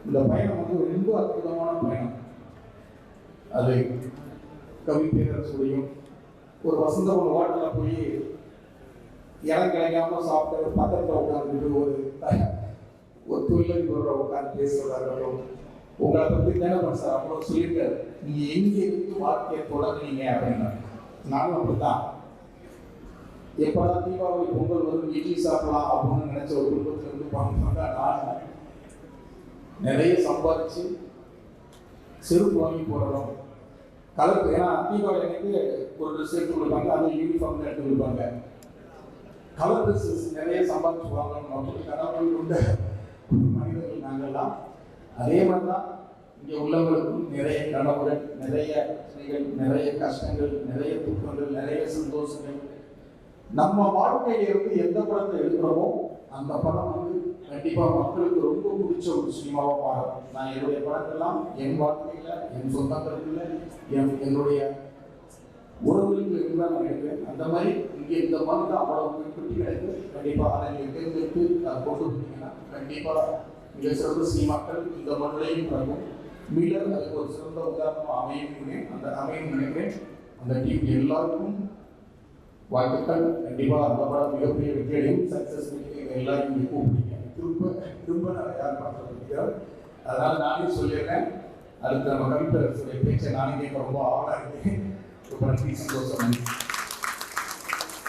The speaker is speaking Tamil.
இந்த பயணம் வந்து ரொம்ப அற்புதமான பயணம். அது கவி பேரரசுடையும் ஒரு வசந்தபவன் ஹோட்டலில் போய் இடம் கிடைக்காம சாப்பிட்டு பக்கத்தில் உட்காந்துட்டு ஒரு தொழிலதிபரோட உட்காந்து பேசுறதாகட்டும், உங்களை பற்றி தானே சார் அவ்வளோ சொல்லியிருக்காரு, நீங்கள் எங்கே இருந்து வாழ்க்கையை தொடங்குனீங்க அப்படின்னா. நானும் அப்படித்தான். எப்போதான் தீபாவளி பொங்கல் வரும் இட்லி சாப்பிடலாம் அப்படின்னு நினைச்ச ஒரு குடும்பத்தில் இருந்து பார்த்தோம்னா, நான் நிறைய சம்பாதிச்சு செருப்பு வாங்கி போடணும், கலர். ஏன்னா தீபாவளி அன்னைக்கு ஒரு ட்ரெஸ் எடுத்து கொடுப்பாங்க, அது யூனிஃபார்ம் எடுத்து கொடுப்பாங்க. கலர் ட்ரெஸ்ஸஸ் நிறைய சம்பாதிச்சு வாங்கணும் அப்படின்னு கடவுள் கொண்ட மனிதர்கள் நாங்கள்லாம். அதே மாதிரி தான் இங்கே உள்ளவர்களுக்கும் நிறைய கனவுகள், நிறைய பிரச்சனைகள், நிறைய கஷ்டங்கள், நிறைய துக்கங்கள், நிறைய சந்தோஷங்கள். நம்ம வாழ்க்கையிலிருந்து எந்த படத்தை எடுக்கிறோமோ அந்த படம் வந்து கண்டிப்பாக மக்களுக்கு ரொம்ப பிடிச்ச ஒரு சினிமாவாக மாறும். நான் என்னுடைய படங்கள்லாம் என் வாழ்க்கையில், என் சொந்தங்களில், என்னுடைய உறவுகளுக்கு இருந்தால் நான் எடுக்கிறேன். அந்த மாதிரி இங்கே இந்த மாதிரி தான் அவ்வளவு குட்டி கிடைக்கு. கண்டிப்பாக அதை நீங்கள் தேர்ந்தெடுத்து கொண்டு வந்தீங்கன்னா கண்டிப்பாக மிக சிறந்த சினிமாக்கள் இந்த மண்ணிலையும் பிறகும். மீளர் அதுக்கு ஒரு சிறந்த உதாரணமாக அமையும் நினைக்கிறேன். அந்த டீம் எல்லாருக்கும் வாழ்த்துக்கள். கண்டிப்பாக அந்த படம் மிகப்பெரிய வெற்றியடையும், சக்ஸஸ் எல்லாரும் கூப்பிடுங்க. திரும்ப நான் யார் பார்த்துருக்கிறோம். அதனால் நானே சொல்லிடுறேன், அடுத்து நம்ம கவி பேரரசுடைய பேச்சை நானே கேட்க ரொம்ப ஆவலாக இருக்கேன். ரொம்ப நன்றி, சந்தோஷம்.